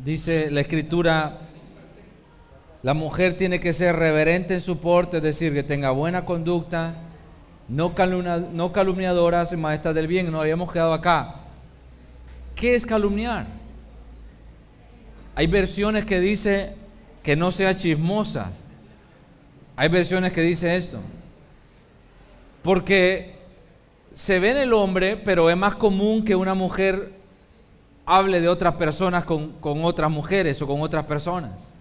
Dice la Escritura, la mujer tiene que ser reverente en su porte, es decir, que tenga buena conducta, no calumniadora, maestra del bien. Nos habíamos quedado acá. ¿Qué es calumniar? Hay versiones que dice que no sea chismosa. Hay versiones que dice esto. Porque se ve en el hombre, pero es más común que una mujer hable de otras personas con otras mujeres o con otras personas.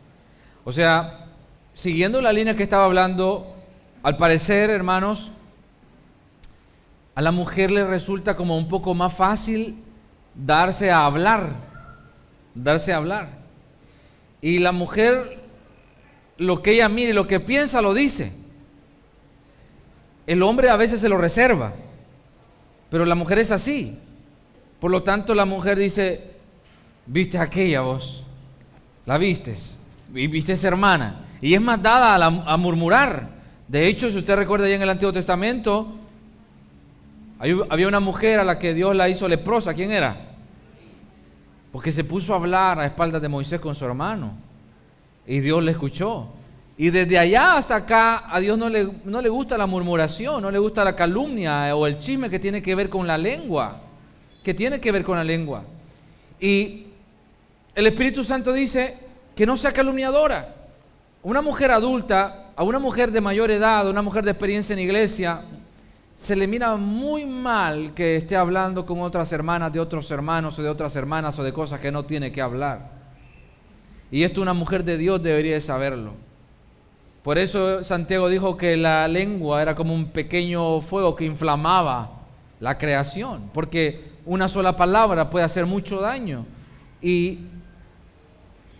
O sea, siguiendo la línea que estaba hablando, al parecer, hermanos, a la mujer le resulta como un poco más fácil darse a hablar. Y la mujer, lo que ella mire, lo que piensa, lo dice. El hombre a veces se lo reserva, pero la mujer es así. Por lo tanto, la mujer dice, viste aquella vos, la vistes, y viste esa hermana. Y es más dada a murmurar. De hecho, si usted recuerda ya en el Antiguo Testamento, había una mujer a la que Dios la hizo leprosa. ¿Quién era? Porque se puso a hablar a espaldas de Moisés con su hermano. Y Dios le escuchó. Y desde allá hasta acá, a Dios no le gusta la murmuración, no le gusta la calumnia o el chisme que tiene que ver con la lengua. Y el Espíritu Santo dice que no sea calumniadora. Una mujer adulta, a una mujer de mayor edad, una mujer de experiencia en iglesia, se le mira muy mal que esté hablando con otras hermanas de otros hermanos o de otras hermanas o de cosas que no tiene que hablar. Y esto una mujer de Dios debería de saberlo. Por eso Santiago dijo que la lengua era como un pequeño fuego que inflamaba la creación, porque una sola palabra puede hacer mucho daño. Y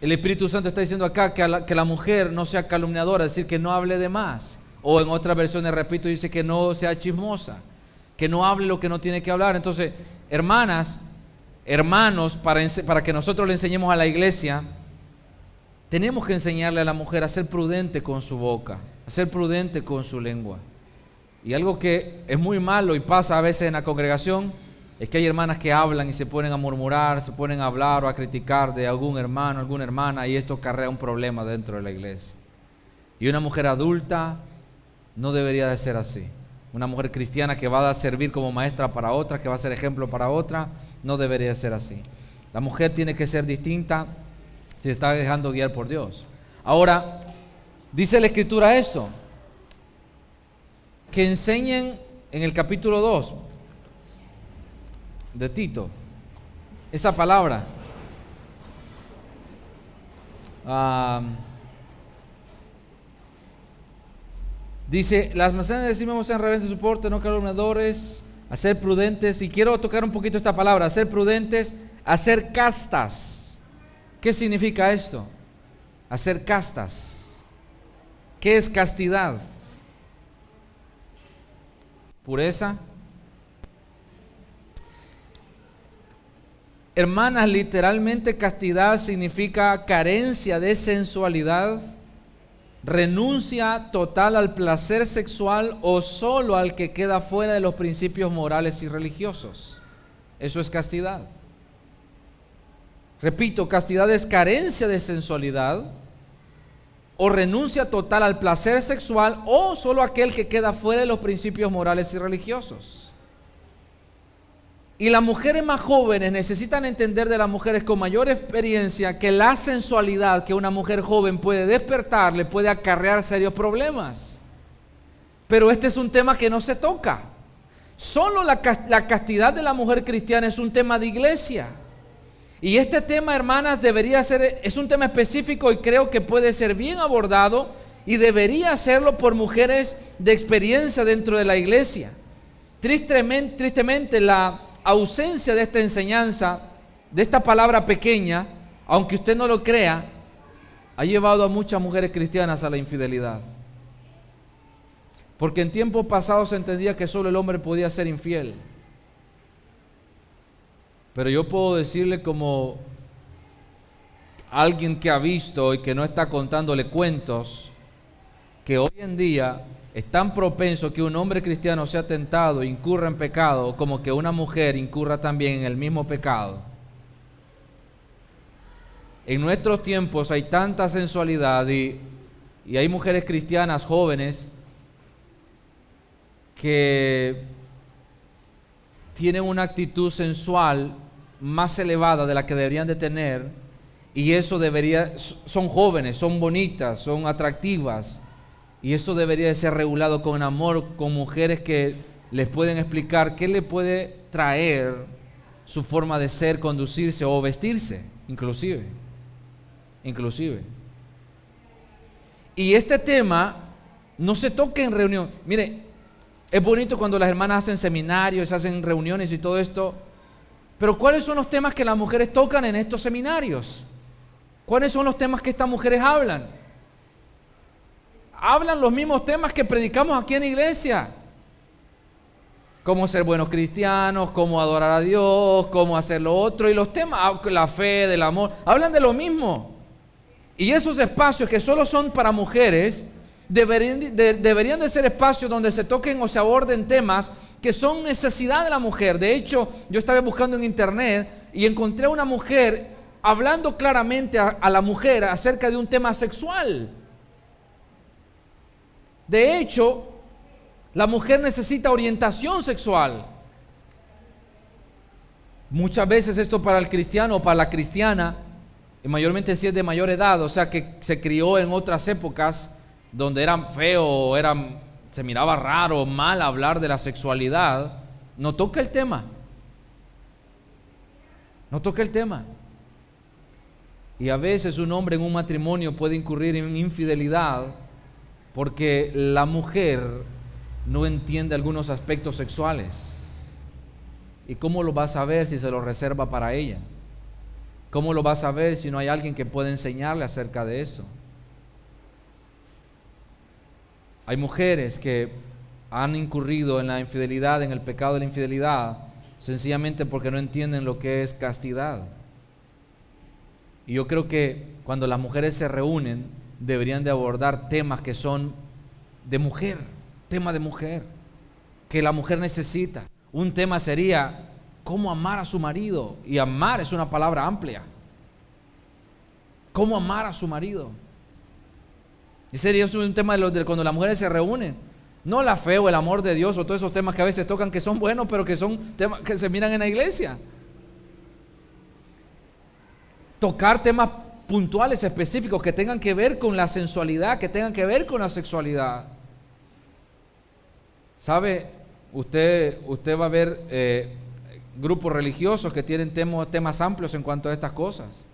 el Espíritu Santo está diciendo acá que la mujer no sea calumniadora, es decir, que no hable de más. O en otras versiones, repito, dice que no sea chismosa, que no hable lo que no tiene que hablar. Entonces, hermanas, hermanos, para que nosotros le enseñemos a la iglesia, tenemos que enseñarle a la mujer a ser prudente con su boca, a ser prudente con su lengua. Y algo que es muy malo y pasa a veces en la congregación, es que hay hermanas que hablan y se ponen a murmurar, se ponen a hablar o a criticar de algún hermano, alguna hermana, y esto acarrea un problema dentro de la iglesia. Y una mujer adulta no debería de ser así. Una mujer cristiana que va a servir como maestra para otra, que va a ser ejemplo para otra, no debería de ser así. La mujer tiene que ser distinta si se está dejando guiar por Dios. Ahora, dice la Escritura esto, que enseñen en el capítulo 2 de Tito, esa palabra. Dice, las manzanas decimos sean reverentes en su porte, no calumniadores, a ser prudentes. Y quiero tocar un poquito esta palabra, a ser prudentes, a ser castas. ¿Qué significa esto? A ser castas. ¿Qué es castidad? Pureza. Hermanas, literalmente castidad significa carencia de sensualidad, renuncia total al placer sexual o solo al que queda fuera de los principios morales y religiosos. Eso es castidad. Repito, castidad es carencia de sensualidad o renuncia total al placer sexual o solo aquel que queda fuera de los principios morales y religiosos. Y las mujeres más jóvenes necesitan entender de las mujeres con mayor experiencia que la sensualidad que una mujer joven puede despertar le puede acarrear serios problemas. Pero este es un tema que no se toca. Solo la castidad de la mujer cristiana es un tema de iglesia. Y este tema, hermanas, es un tema específico y creo que puede ser bien abordado y debería hacerlo por mujeres de experiencia dentro de la iglesia. Tristemente la ausencia de esta enseñanza, de esta palabra pequeña, aunque usted no lo crea, ha llevado a muchas mujeres cristianas a la infidelidad. Porque en tiempos pasados se entendía que solo el hombre podía ser infiel. Pero yo puedo decirle como alguien que ha visto y que no está contándole cuentos, que hoy en día es tan propenso que un hombre cristiano sea tentado, incurra en pecado, como que una mujer incurra también en el mismo pecado. en nuestros tiempos hay tanta sensualidad y hay mujeres cristianas jóvenes que tienen una actitud sensual más elevada de la que deberían de tener, y eso son jóvenes, son bonitas, son atractivas, y eso debería de ser regulado con amor, con mujeres que les pueden explicar qué le puede traer su forma de ser, conducirse o vestirse, inclusive. Y este tema no se toca en reunión. Mire, es bonito cuando las hermanas hacen seminarios, hacen reuniones y todo esto, pero ¿cuáles son los temas que las mujeres tocan en estos seminarios? ¿Cuáles son los temas que estas mujeres hablan? Hablan los mismos temas que predicamos aquí en la iglesia. Cómo ser buenos cristianos, cómo adorar a Dios, cómo hacer lo otro, y los temas, la fe, del amor, hablan de lo mismo. Y esos espacios que solo son para mujeres, deberían de ser espacios donde se toquen o se aborden temas que son necesidad de la mujer. De hecho, yo estaba buscando en internet y encontré a una mujer hablando claramente a la mujer acerca de un tema sexual. De hecho, la mujer necesita orientación sexual. Muchas veces esto para el cristiano o para la cristiana, y mayormente si es de mayor edad, o sea que se crió en otras épocas donde eran feos, se miraba raro, mal hablar de la sexualidad, no toca el tema. No toca el tema. Y a veces un hombre en un matrimonio puede incurrir en infidelidad porque la mujer no entiende algunos aspectos sexuales. ¿Y cómo lo va a saber si se lo reserva para ella? ¿Cómo lo va a saber si no hay alguien que pueda enseñarle acerca de eso? Hay mujeres que han incurrido en la infidelidad, en el pecado de la infidelidad, sencillamente porque no entienden lo que es castidad. Y yo creo que cuando las mujeres se reúnen, deberían de abordar temas que son de mujer, tema de mujer, que la mujer necesita. Un tema sería cómo amar a su marido, y amar es una palabra amplia. ¿Cómo amar a su marido? Ese sería un tema de cuando las mujeres se reúnen. No la fe o el amor de Dios o todos esos temas que a veces tocan que son buenos, pero que son temas que se miran en la iglesia. Tocar temas puntuales, específicos, que tengan que ver con la sensualidad, que tengan que ver con la sexualidad. ¿Sabe? Usted va a ver grupos religiosos que tienen temas amplios en cuanto a estas cosas.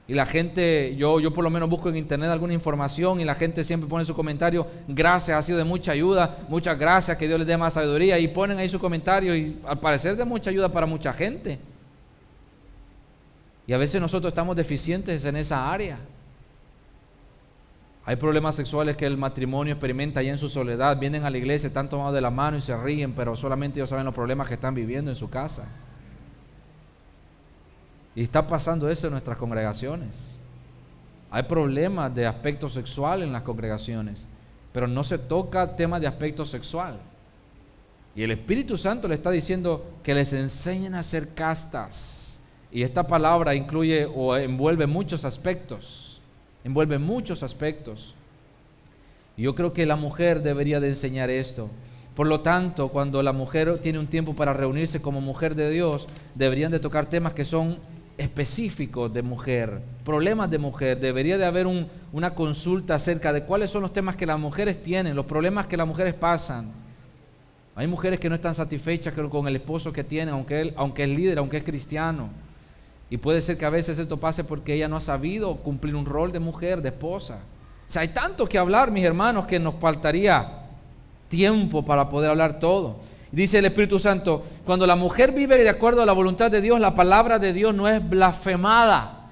Y la gente, yo por lo menos busco en internet alguna información y la gente siempre pone su comentario: gracias, ha sido de mucha ayuda, muchas gracias, que Dios les dé más sabiduría, y ponen ahí su comentario y al parecer de mucha ayuda para mucha gente. Y a veces nosotros estamos deficientes en esa área. Hay problemas sexuales que el matrimonio experimenta ahí en su soledad, vienen a la iglesia, están tomados de la mano y se ríen, pero solamente ellos saben los problemas que están viviendo en su casa. Y está pasando eso en nuestras congregaciones. Hay problemas de aspecto sexual en las congregaciones, pero no se toca temas de aspecto sexual. Y el Espíritu Santo le está diciendo que les enseñen a ser castas. Y esta palabra incluye o envuelve muchos aspectos. Envuelve muchos aspectos. Y yo creo que la mujer debería de enseñar esto. Por lo tanto, cuando la mujer tiene un tiempo para reunirse como mujer de Dios, deberían de tocar temas que son específicos de mujer, problemas de mujer. Debería de haber una consulta acerca de cuáles son los temas que las mujeres tienen, los problemas que las mujeres pasan. Hay mujeres que no están satisfechas con el esposo que tienen, aunque es líder, aunque es cristiano. Y puede ser que a veces esto pase porque ella no ha sabido cumplir un rol de mujer, de esposa. O sea, hay tanto que hablar, mis hermanos, que nos faltaría tiempo para poder hablar todo. Dice el Espíritu Santo: cuando la mujer vive de acuerdo a la voluntad de Dios, la palabra de Dios no es blasfemada.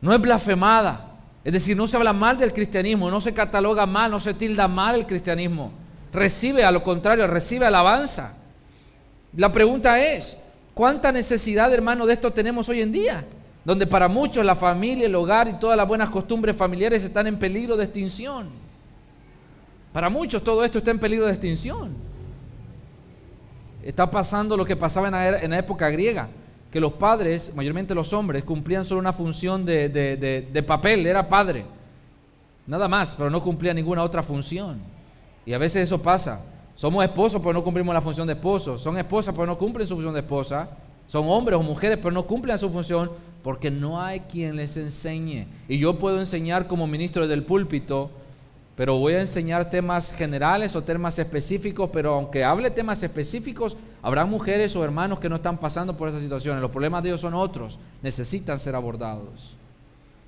No es blasfemada. Es decir, no se habla mal del cristianismo, no se cataloga mal, no se tilda mal el cristianismo. Recibe, a lo contrario, recibe alabanza. La pregunta es: ¿cuánta necesidad, hermano, de esto tenemos hoy en día? Donde para muchos la familia, el hogar y todas las buenas costumbres familiares están en peligro de extinción. Para muchos todo esto está en peligro de extinción. Está pasando lo que pasaba en la época griega. que los padres, mayormente los hombres, cumplían solo una función de papel, era padre, nada más, pero no cumplía ninguna otra función. Y a veces eso pasa. Somos esposos, pero no cumplimos la función de esposo. Son esposas, pero no cumplen su función de esposa. Son hombres o mujeres, pero no cumplen su función porque no hay quien les enseñe. Y yo puedo enseñar como ministro del púlpito, pero voy a enseñar temas generales o temas específicos, pero aunque hable temas específicos, habrá mujeres o hermanos que no están pasando por esas situaciones. Los problemas de ellos son otros. Necesitan ser abordados.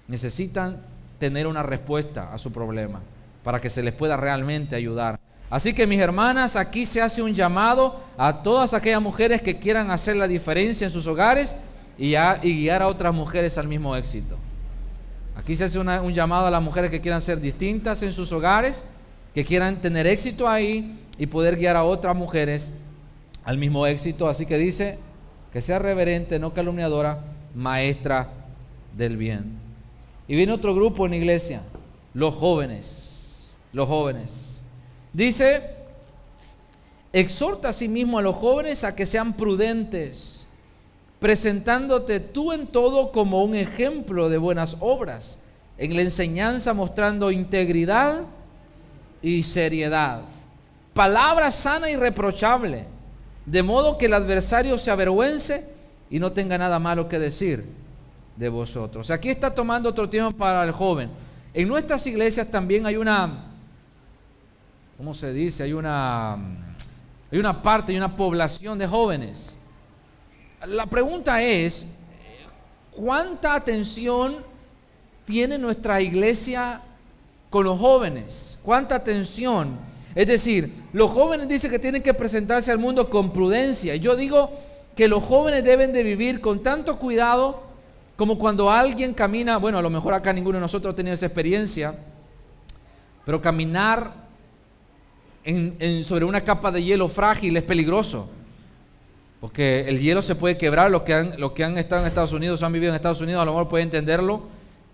Necesitan tener una respuesta a su problema para que se les pueda realmente ayudar. Así que mis hermanas, aquí se hace un llamado a todas aquellas mujeres que quieran hacer la diferencia en sus hogares y guiar a otras mujeres al mismo éxito. Aquí se hace un llamado a las mujeres que quieran ser distintas en sus hogares, que quieran tener éxito ahí y poder guiar a otras mujeres al mismo éxito. Así que dice que sea reverente, no calumniadora, maestra del bien. Y viene otro grupo en la iglesia, los jóvenes. Los jóvenes. Dice, exhorta a sí mismo a los jóvenes a que sean prudentes, presentándote tú en todo como un ejemplo de buenas obras, en la enseñanza mostrando integridad y seriedad, palabra sana y reprochable, de modo que el adversario se avergüence y no tenga nada malo que decir de vosotros. Aquí está tomando otro tema para el joven. En nuestras iglesias también hay una, ¿cómo se dice? Hay una parte, hay una población de jóvenes. La pregunta es, ¿cuánta atención tiene nuestra iglesia con los jóvenes? ¿Cuánta atención? Es decir, los jóvenes dicen que tienen que presentarse al mundo con prudencia. Yo digo que los jóvenes deben de vivir con tanto cuidado como cuando alguien camina, bueno, a lo mejor acá ninguno de nosotros ha tenido esa experiencia, pero caminar sobre una capa de hielo frágil es peligroso, porque el hielo se puede quebrar. Los que han estado en Estados Unidos, han vivido en Estados Unidos, a lo mejor pueden entenderlo.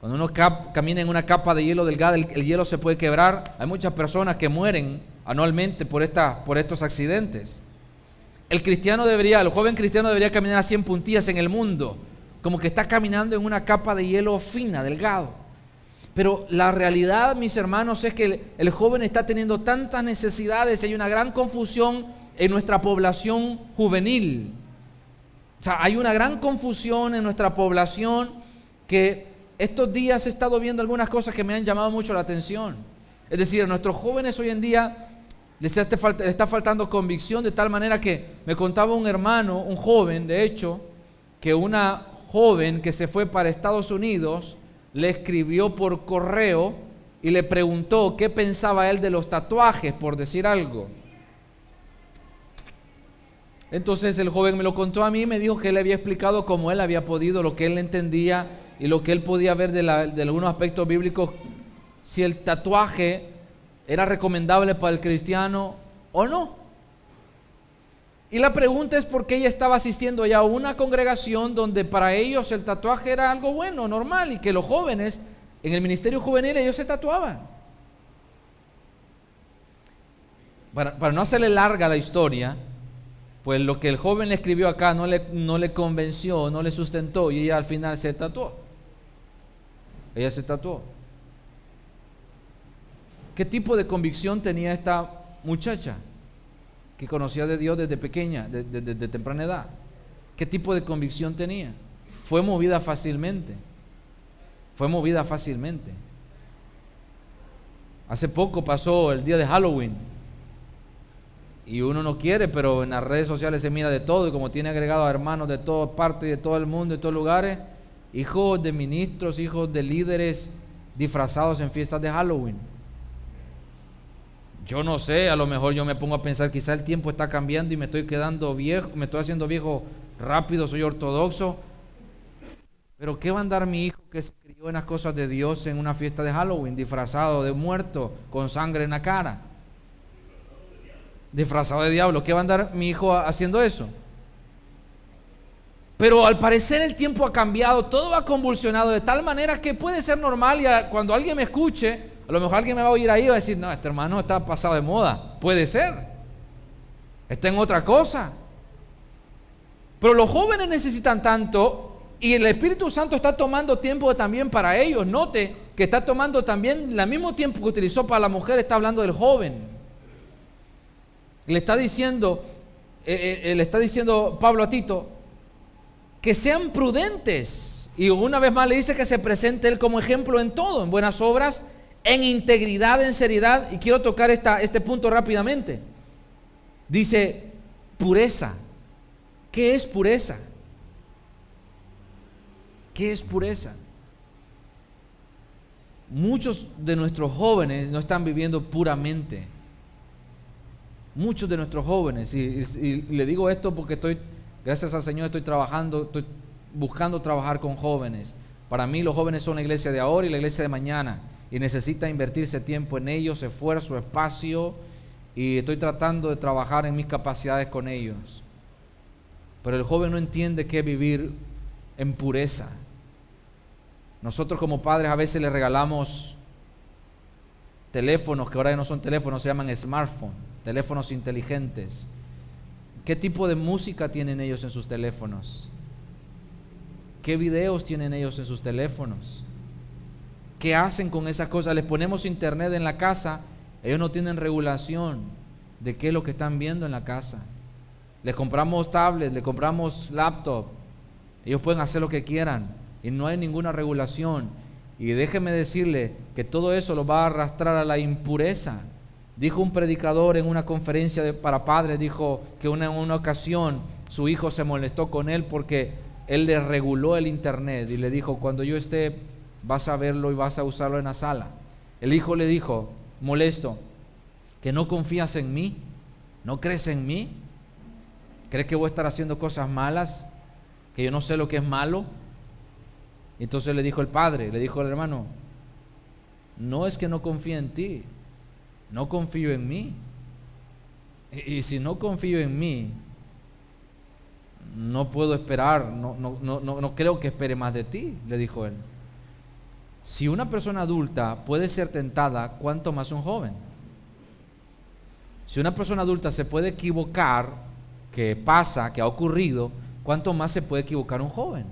Cuando uno camina en una capa de hielo delgada, el hielo se puede quebrar. Hay muchas personas que mueren anualmente por estos accidentes. El joven cristiano debería caminar así en puntillas en el mundo, como que está caminando en una capa de hielo fina, delgado. Pero la realidad, mis hermanos, es que el joven está teniendo tantas necesidades. Hay una gran confusión en nuestra población juvenil. O sea, hay una gran confusión en nuestra población, que estos días he estado viendo algunas cosas que me han llamado mucho la atención. Es decir, a nuestros jóvenes hoy en día les está faltando convicción, de tal manera que me contaba un hermano, un joven, de hecho, que una joven que se fue para Estados Unidos le escribió por correo y le preguntó qué pensaba él de los tatuajes, por decir algo. Entonces el joven me lo contó a mí y me dijo que él había explicado cómo él había podido, lo que él entendía y lo que él podía ver de algunos aspectos bíblicos, si el tatuaje era recomendable para el cristiano o no. Y la pregunta es por qué ella estaba asistiendo ya a una congregación donde para ellos el tatuaje era algo bueno, normal, y que los jóvenes en el ministerio juvenil ellos se tatuaban. Para no hacerle larga la historia, pues lo que el joven le escribió acá no le convenció, no le sustentó, y ella al final se tatuó. Ella se tatuó. ¿Qué tipo de convicción tenía esta muchacha que conocía de Dios desde pequeña, desde temprana edad? ¿Qué tipo de convicción tenía? Fue movida fácilmente. Fue movida fácilmente. Hace poco pasó el día de Halloween. Y uno no quiere, pero en las redes sociales se mira de todo, y como tiene agregado a hermanos de todas partes, de todo el mundo, de todos lugares, hijos de ministros, hijos de líderes disfrazados en fiestas de Halloween. Yo no sé, a lo mejor yo me pongo a pensar, quizá el tiempo está cambiando y me estoy quedando viejo, me estoy haciendo viejo rápido, soy ortodoxo. Pero ¿qué va a andar mi hijo que se crió en las cosas de Dios en una fiesta de Halloween, disfrazado de muerto, con sangre en la cara? Disfrazado de diablo. ¿Qué va a andar mi hijo haciendo eso? Pero al parecer el tiempo ha cambiado, todo ha convulsionado de tal manera que puede ser normal, y cuando alguien me escuche, a lo mejor alguien me va a oír ahí y va a decir, no, este hermano está pasado de moda. Puede ser. Está en otra cosa. Pero los jóvenes necesitan tanto, y el Espíritu Santo está tomando tiempo también para ellos. Note que está tomando también el mismo tiempo que utilizó para la mujer, está hablando del joven. Le está diciendo Pablo a Tito que sean prudentes, y una vez más le dice que se presente él como ejemplo en todo, en buenas obras, en integridad, en seriedad. Y quiero tocar este punto rápidamente. Dice pureza. ¿Qué es pureza? ¿Qué es pureza? Muchos de nuestros jóvenes no están viviendo puramente. Muchos de nuestros jóvenes, y le digo esto porque gracias al Señor estoy buscando trabajar con jóvenes. Para mí los jóvenes son la iglesia de ahora y la iglesia de mañana, y necesita invertirse tiempo en ellos, esfuerzo, espacio, y estoy tratando de trabajar en mis capacidades con ellos. Pero el joven no entiende qué es vivir en pureza. Nosotros como padres a veces les regalamos teléfonos, que ahora ya no son teléfonos, se llaman smartphones, teléfonos inteligentes. ¿Qué tipo de música tienen ellos en sus teléfonos? ¿Qué videos tienen ellos en sus teléfonos? ¿Qué hacen con esas cosas? Les ponemos internet en la casa, ellos no tienen regulación de qué es lo que están viendo en la casa. Les compramos tablets, les compramos laptop, ellos pueden hacer lo que quieran y no hay ninguna regulación. Y déjeme decirle que todo eso los va a arrastrar a la impureza. Dijo un predicador en una conferencia para padres, dijo que en una ocasión su hijo se molestó con él porque él le reguló el internet y le dijo: cuando yo esté vas a verlo y vas a usarlo en la sala. El hijo le dijo, molesto, que no confías en mí, no crees en mí, crees que voy a estar haciendo cosas malas, que yo no sé lo que es malo. Y entonces le dijo el padre, le dijo al hermano: no es que no confíe en ti, no confío en mí. Y si no confío en mí, no puedo esperar, no creo que espere más de ti, le dijo él. Si una persona adulta puede ser tentada, ¿cuánto más un joven? Si una persona adulta se puede equivocar, que pasa, que ha ocurrido, ¿cuánto más se puede equivocar un joven?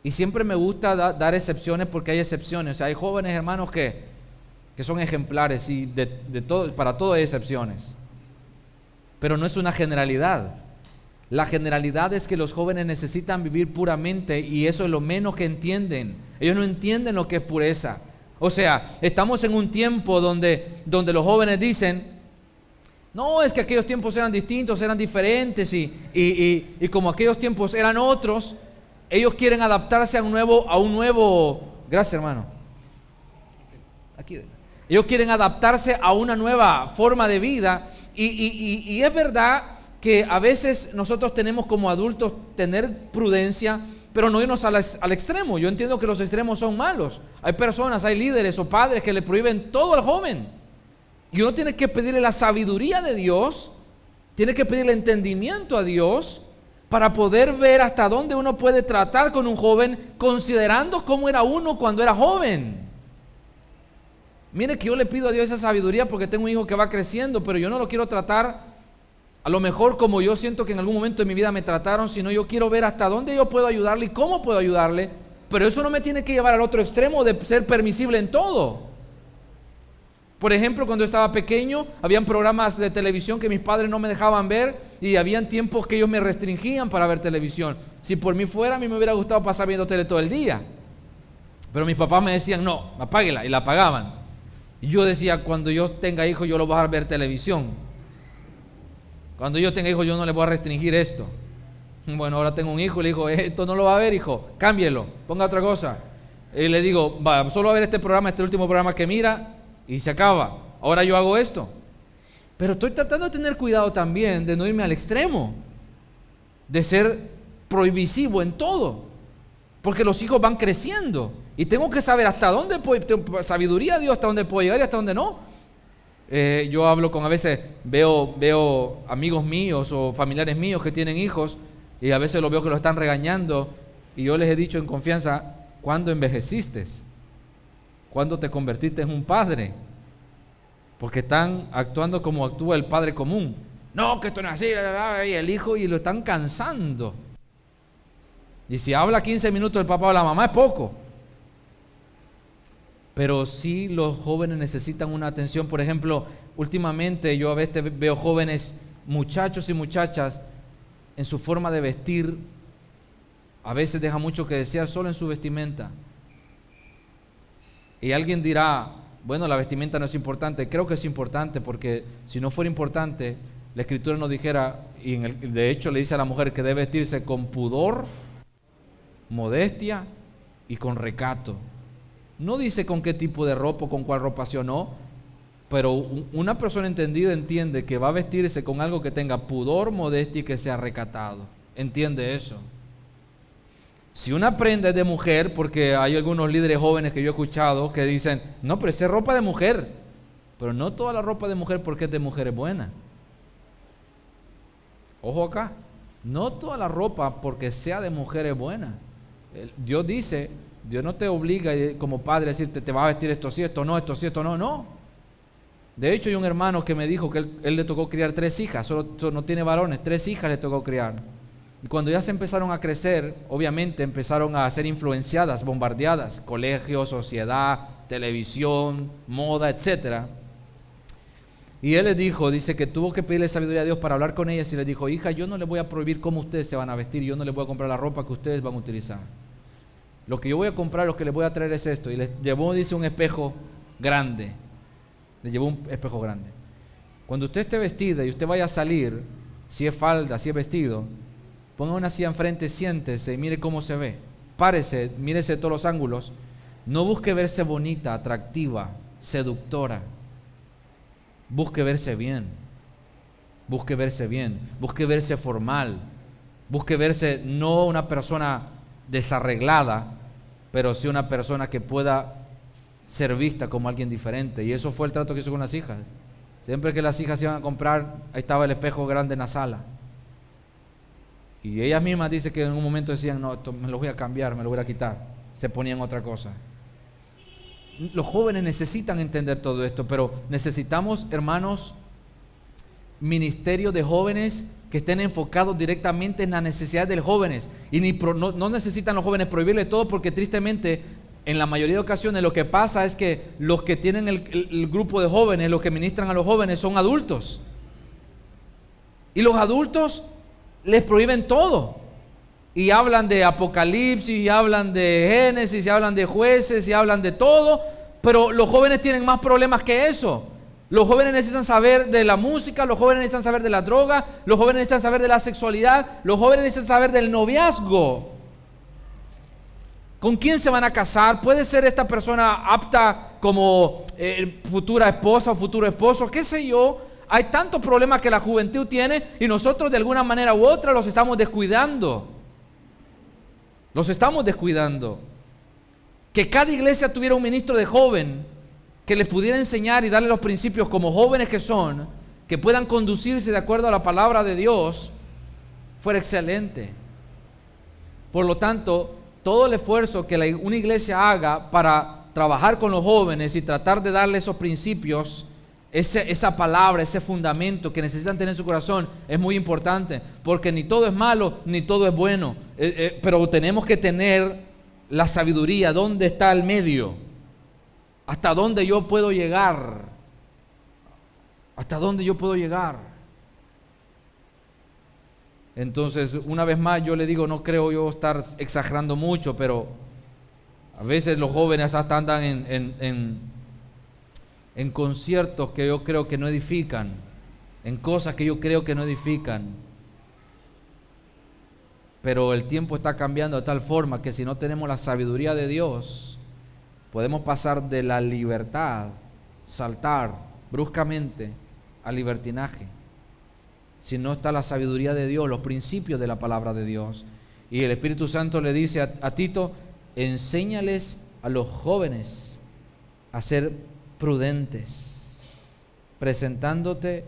Y siempre me gusta dar excepciones, porque hay excepciones. O sea, hay jóvenes, hermanos, que son ejemplares, y para todo hay excepciones. Pero no es una generalidad. La generalidad es que los jóvenes necesitan vivir puramente, y eso es lo menos que entienden. Ellos no entienden lo que es pureza. O sea, estamos en un tiempo donde los jóvenes dicen: no, es que aquellos tiempos eran distintos, eran diferentes, y como aquellos tiempos eran otros, ellos quieren adaptarse a un nuevo. Gracias, hermano. Aquí. Ellos quieren adaptarse a una nueva forma de vida, y es verdad que a veces nosotros tenemos como adultos tener prudencia, pero no irnos al extremo. Yo entiendo que los extremos son malos. Hay personas, hay líderes o padres que le prohíben todo al joven. Y uno tiene que pedirle la sabiduría de Dios, tiene que pedirle entendimiento a Dios para poder ver hasta dónde uno puede tratar con un joven, considerando cómo era uno cuando era joven. Mire que yo le pido a Dios esa sabiduría porque tengo un hijo que va creciendo, pero yo no lo quiero tratar a lo mejor como yo siento que en algún momento de mi vida me trataron, sino yo quiero ver hasta dónde yo puedo ayudarle y cómo puedo ayudarle. Pero eso no me tiene que llevar al otro extremo de ser permisible en todo. Por ejemplo, cuando estaba pequeño, habían programas de televisión que mis padres no me dejaban ver, y habían tiempos que ellos me restringían para ver televisión. Si por mí fuera, a mí me hubiera gustado pasar viendo tele todo el día. Pero mis papás me decían: no, apáguela, y la apagaban. Y yo decía: cuando yo tenga hijos, yo lo voy a dejar ver televisión. Cuando yo tenga hijos, yo no le voy a restringir esto. Bueno, ahora tengo un hijo y le digo: esto no lo va a ver, hijo, cámbielo, ponga otra cosa. Y le digo: va, solo a ver este programa, este último programa que mira, y se acaba. Ahora yo hago esto. Pero estoy tratando de tener cuidado también de no irme al extremo, de ser prohibitivo en todo, porque los hijos van creciendo y tengo que saber hasta dónde puedo, sabiduría de Dios, hasta dónde puedo llegar y hasta dónde no. Yo hablo a veces veo amigos míos o familiares míos que tienen hijos, y a veces los veo que los están regañando, y yo les he dicho en confianza: ¿cuándo envejeciste? ¿Cuándo te convertiste en un padre? Porque están actuando como actúa el padre común. no, que esto no es así, y el hijo, y lo están cansando. Y si habla 15 minutos el papá o la mamá es poco. Pero sí los jóvenes necesitan una atención. Por ejemplo, últimamente yo a veces veo jóvenes, muchachos y muchachas, en su forma de vestir, a veces deja mucho que desear solo en su vestimenta. Y alguien dirá, bueno, la vestimenta no es importante. Creo que es importante, porque si no fuera importante, la Escritura nos dijera, y de hecho le dice a la mujer que debe vestirse con pudor, modestia y con recato. No dice con qué tipo de ropa, con cuál ropa sí o no, pero una persona entendida entiende que va a vestirse con algo que tenga pudor, modestia y que sea recatado. Entiende eso. Si una prenda es de mujer, porque hay algunos líderes jóvenes que yo he escuchado que dicen, no, pero esa es ropa de mujer. Pero no toda la ropa de mujer porque es de mujer es buena. Ojo acá, no toda la ropa porque sea de mujer es buena. Dios dice, Dios no te obliga como padre a decirte, te vas a vestir esto sí, esto no, esto sí, esto no, no. De hecho hay un hermano que me dijo que él le tocó criar 3 hijas, solo no tiene varones, 3 hijas le tocó criar. Y cuando ya se empezaron a crecer, obviamente empezaron a ser influenciadas, bombardeadas, colegio, sociedad, televisión, moda, etcétera. Y él les dijo, dice que tuvo que pedirle sabiduría a Dios para hablar con ellas y les dijo, hija, yo no les voy a prohibir cómo ustedes se van a vestir, yo no les voy a comprar la ropa que ustedes van a utilizar. Lo que yo voy a comprar, lo que les voy a traer es esto. Y les llevó, dice, un espejo grande. Les llevó un espejo grande. Cuando usted esté vestida y usted vaya a salir, si es falda, si es vestido, ponga una silla enfrente, siéntese y mire cómo se ve. Párese, mírese de todos los ángulos. No busque verse bonita, atractiva, seductora. Busque verse bien. Busque verse bien. Busque verse formal. Busque verse no una persona desarreglada, pero sí una persona que pueda ser vista como alguien diferente. Y eso fue el trato que hizo con las hijas. Siempre que las hijas iban a comprar, ahí estaba el espejo grande en la sala. Y ellas mismas dicen que en un momento decían, no, esto me lo voy a cambiar, me lo voy a quitar. Se ponían otra cosa. Los jóvenes necesitan entender todo esto, pero necesitamos, hermanos, ministerios de jóvenes que estén enfocados directamente en las necesidades de los jóvenes. Y no necesitan los jóvenes prohibirle todo, porque tristemente, en la mayoría de ocasiones, lo que pasa es que los que tienen el grupo de jóvenes, los que ministran a los jóvenes, son adultos. Y los adultos les prohíben todo. Y hablan de Apocalipsis, y hablan de Génesis, y hablan de Jueces, y hablan de todo. Pero los jóvenes tienen más problemas que eso. Los jóvenes necesitan saber de la música, los jóvenes necesitan saber de la droga, los jóvenes necesitan saber de la sexualidad, los jóvenes necesitan saber del noviazgo. ¿Con quién se van a casar? ¿Puede ser esta persona apta como futura esposa o futuro esposo? ¿Qué sé yo? Hay tantos problemas que la juventud tiene y nosotros de alguna manera u otra los estamos descuidando. Los estamos descuidando. Que cada iglesia tuviera un ministro de joven que les pudiera enseñar y darle los principios como jóvenes que son, que puedan conducirse de acuerdo a la palabra de Dios, fuera excelente. Por lo tanto, todo el esfuerzo que una iglesia haga para trabajar con los jóvenes y tratar de darle esos principios, esa palabra, ese fundamento que necesitan tener en su corazón, es muy importante, porque ni todo es malo, ni todo es bueno, pero tenemos que tener la sabiduría. ¿Dónde está el medio? ¿Hasta dónde yo puedo llegar? ¿Hasta dónde yo puedo llegar? Entonces, una vez más, yo le digo, no creo yo estar exagerando mucho, pero a veces los jóvenes hasta andan en conciertos que yo creo que no edifican, en cosas que yo creo que no edifican. Pero el tiempo está cambiando de tal forma que si no tenemos la sabiduría de Dios, podemos pasar de la libertad, saltar bruscamente al libertinaje. Si no está la sabiduría de Dios, los principios de la palabra de Dios. Y el Espíritu Santo le dice a Tito, enséñales a los jóvenes a ser prudentes, presentándote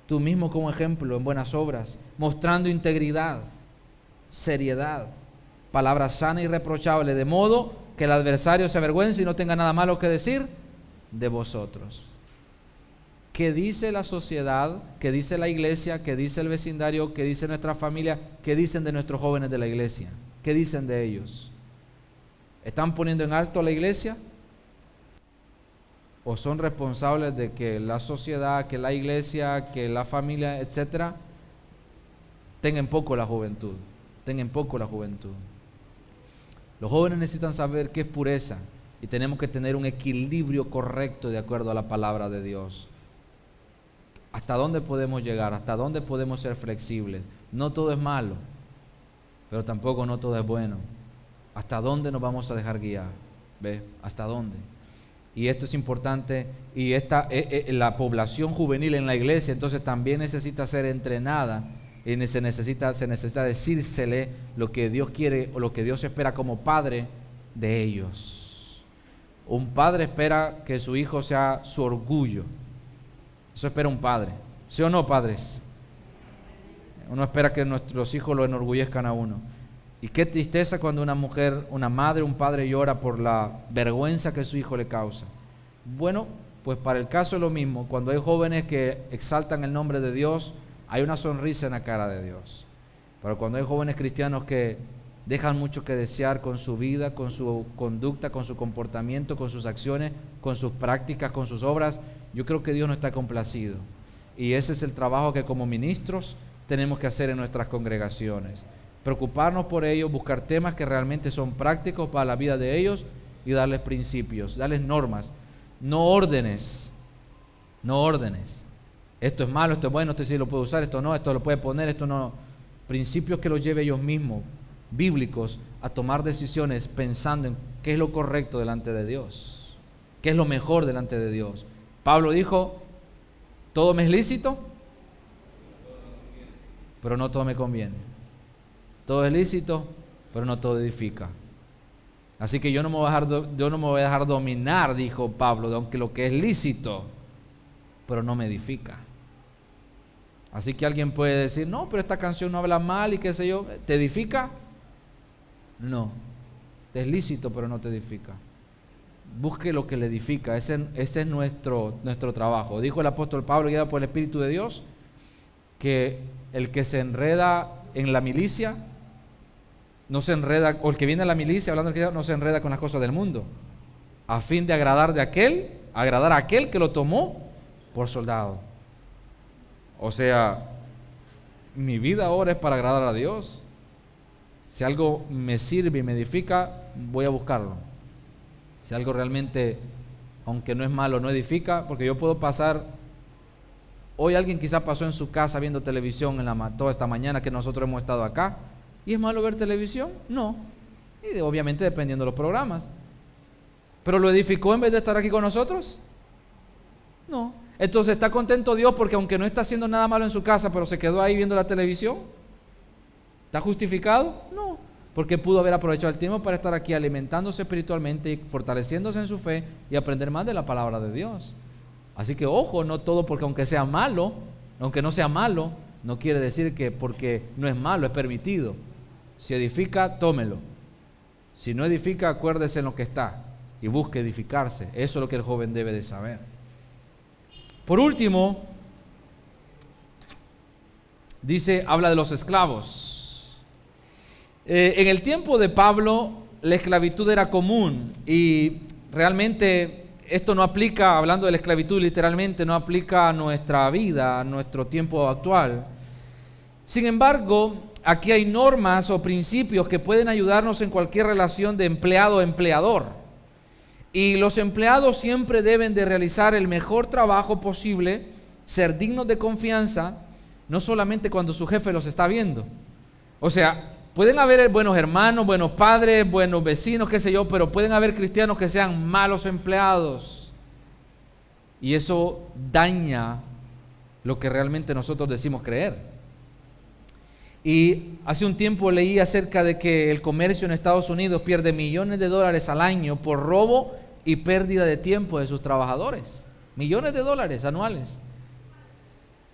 tú mismo como ejemplo en buenas obras, mostrando integridad, seriedad, palabra sana y irreprochable, de modo que el adversario se avergüence y no tenga nada malo que decir de vosotros. ¿Qué dice la sociedad? ¿Qué dice la iglesia? ¿Qué dice el vecindario? ¿Qué dice nuestra familia? ¿Qué dicen de nuestros jóvenes de la iglesia? ¿Qué dicen de ellos? ¿Están poniendo en alto a la iglesia? ¿O son responsables de que la sociedad, que la iglesia, que la familia, etcétera, tengan poco la juventud? Tengan poco la juventud. Los jóvenes necesitan saber qué es pureza y tenemos que tener un equilibrio correcto de acuerdo a la palabra de Dios. ¿Hasta dónde podemos llegar? ¿Hasta dónde podemos ser flexibles? No todo es malo, pero tampoco no todo es bueno. ¿Hasta dónde nos vamos a dejar guiar? ¿Ve? ¿Hasta dónde? Y esto es importante, y la población juvenil en la iglesia entonces también necesita ser entrenada, y se necesita decírsele lo que Dios quiere o lo que Dios espera como padre de ellos. Un padre espera que su hijo sea su orgullo. Eso espera un padre. ¿Sí o no, padres? Uno espera que nuestros hijos lo enorgullezcan a uno. Y qué tristeza cuando una mujer, una madre, un padre llora por la vergüenza que su hijo le causa. Bueno, pues para el caso es lo mismo. Cuando hay jóvenes que exaltan el nombre de Dios, hay una sonrisa en la cara de Dios. Pero cuando hay jóvenes cristianos que dejan mucho que desear con su vida, con su conducta, con su comportamiento, con sus acciones, con sus prácticas, con sus obras, yo creo que Dios no está complacido. Y ese es el trabajo que como ministros tenemos que hacer en nuestras congregaciones. Preocuparnos por ellos, buscar temas que realmente son prácticos para la vida de ellos y darles principios, darles normas, no órdenes. No órdenes. Esto es malo, esto es bueno, esto sí lo puede usar, esto no, esto lo puede poner, esto no. Principios que los lleve ellos mismos, bíblicos, a tomar decisiones pensando en qué es lo correcto delante de Dios, qué es lo mejor delante de Dios. Pablo dijo, todo me es lícito, pero no todo me conviene. Todo es lícito, pero no todo edifica. Así que yo no me voy a dejar dominar, dijo Pablo, aunque lo que es lícito, pero no me edifica. Así que alguien puede decir, no, pero esta canción no habla mal y qué sé yo, ¿te edifica? No, es lícito, pero no te edifica. Busque lo que le edifica, ese es nuestro trabajo. Dijo el apóstol Pablo, guiado por el Espíritu de Dios, que el que se enreda en la milicia, no se enreda, o el que viene a la milicia hablando de no se enreda con las cosas del mundo, a fin de agradar a aquel que lo tomó por soldado. O sea, mi vida ahora es para agradar a Dios. Si algo me sirve y me edifica, voy a buscarlo. Si algo realmente, aunque no es malo, no edifica, porque yo puedo pasar, hoy alguien quizá pasó en su casa viendo televisión toda esta mañana que nosotros hemos estado acá, ¿y es malo ver televisión? No, y obviamente dependiendo de los programas. ¿Pero lo edificó en vez de estar aquí con nosotros? No. Entonces, ¿está contento Dios porque aunque no está haciendo nada malo en su casa, pero se quedó ahí viendo la televisión? ¿Está justificado? No, porque pudo haber aprovechado el tiempo para estar aquí alimentándose espiritualmente y fortaleciéndose en su fe y aprender más de la palabra de Dios. Así que ojo, no todo porque aunque sea malo, aunque no sea malo, no quiere decir que porque no es malo, es permitido. Si edifica, tómelo. Si no edifica, acuérdese en lo que está y busque edificarse. Eso es lo que el joven debe de saber. Por último, habla de los esclavos. En el tiempo de Pablo, la esclavitud era común y realmente esto no aplica, hablando de la esclavitud literalmente, no aplica a nuestra vida, a nuestro tiempo actual. Sin embargo, aquí hay normas o principios que pueden ayudarnos en cualquier relación de empleado-empleador. Y los empleados siempre deben de realizar el mejor trabajo posible, ser dignos de confianza, no solamente cuando su jefe los está viendo. O sea, pueden haber buenos hermanos, buenos padres, buenos vecinos, qué sé yo, pero pueden haber cristianos que sean malos empleados. Y eso daña lo que realmente nosotros decimos creer. Y hace un tiempo leí acerca de que el comercio en Estados Unidos pierde millones de dólares al año por robo y pérdida de tiempo de sus trabajadores. Millones de dólares anuales.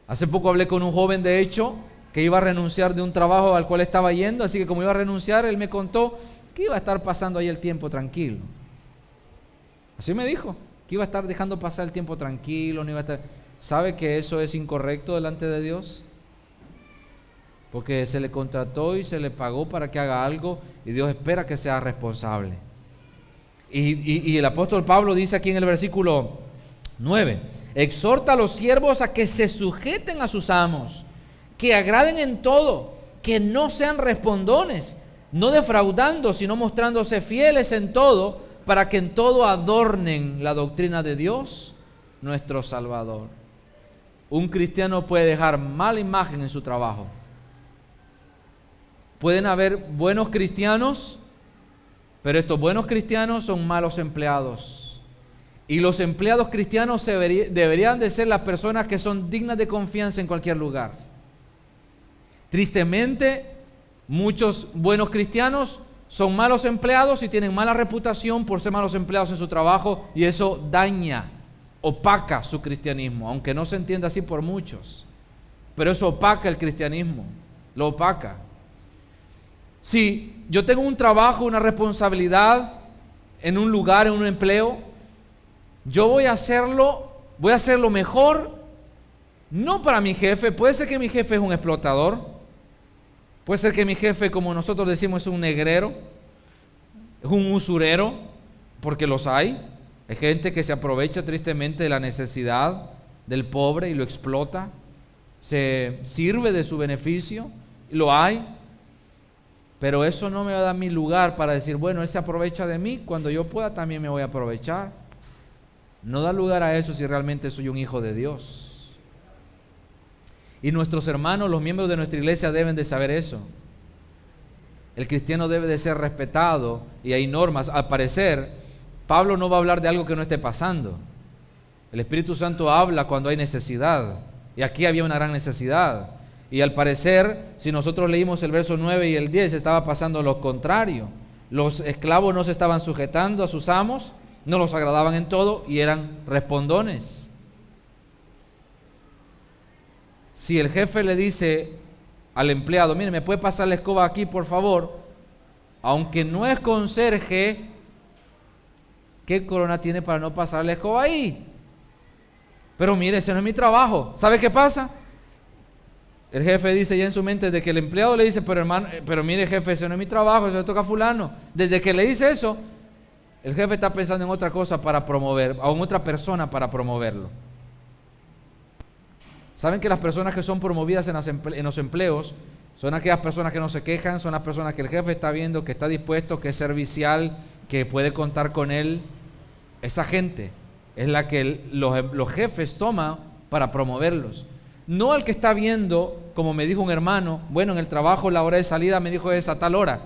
Hace poco hablé con un joven, de hecho, que iba a renunciar de un trabajo al cual estaba yendo, así que como iba a renunciar, él me contó que iba a estar pasando ahí el tiempo tranquilo. Así me dijo, que iba a estar dejando pasar el tiempo tranquilo, no iba a estar... ¿sabe que eso es incorrecto delante de Dios? Porque se le contrató y se le pagó para que haga algo y Dios espera que sea responsable. Y el apóstol Pablo dice aquí en el versículo 9, exhorta a los siervos a que se sujeten a sus amos, que agraden en todo, que no sean respondones, no defraudando, sino mostrándose fieles en todo, para que en todo adornen la doctrina de Dios, nuestro Salvador. Un cristiano puede dejar mala imagen en su trabajo. Pueden haber buenos cristianos, pero estos buenos cristianos son malos empleados. Y los empleados cristianos deberían de ser las personas que son dignas de confianza en cualquier lugar. Tristemente, muchos buenos cristianos son malos empleados y tienen mala reputación por ser malos empleados en su trabajo, y eso daña, opaca su cristianismo, aunque no se entienda así por muchos. Pero eso opaca el cristianismo, lo opaca. Si yo tengo un trabajo, una responsabilidad en un lugar, en un empleo, yo voy a hacerlo mejor, no para mi jefe. Puede ser que mi jefe es un explotador, puede ser que mi jefe, como nosotros decimos, es un negrero, es un usurero, porque los hay. Hay gente que se aprovecha tristemente de la necesidad del pobre y lo explota, se sirve de su beneficio, y lo hay. Pero eso no me va a dar mi lugar para decir, bueno, él se aprovecha de mí, cuando yo pueda también me voy a aprovechar. No da lugar a eso si realmente soy un hijo de Dios. Y nuestros hermanos, los miembros de nuestra iglesia, deben de saber eso. El cristiano debe de ser respetado y hay normas. Al parecer, Pablo no va a hablar de algo que no esté pasando. El Espíritu Santo habla cuando hay necesidad. Y aquí había una gran necesidad. Y al parecer, si nosotros leímos el verso 9 y el 10, estaba pasando lo contrario. Los esclavos no se estaban sujetando a sus amos, no los agradaban en todo y eran respondones. Si el jefe le dice al empleado, mire, ¿me puede pasar la escoba aquí, por favor? Aunque no es conserje, ¿qué corona tiene para no pasar la escoba ahí? Pero mire, ese no es mi trabajo. ¿Sabe qué pasa? El jefe dice ya en su mente, desde que el empleado le dice, pero hermano, pero mire jefe, ese no es mi trabajo, eso le toca a fulano. Desde que le dice eso, el jefe está pensando en otra cosa para promover, o en otra persona para promoverlo. ¿Saben que las personas que son promovidas en los empleos son aquellas personas que no se quejan, son las personas que el jefe está viendo, que está dispuesto, que es servicial, que puede contar con él? Esa gente es la que los jefes toman para promoverlos. No al que está viendo, como me dijo un hermano, bueno, en el trabajo la hora de salida me dijo es a tal hora,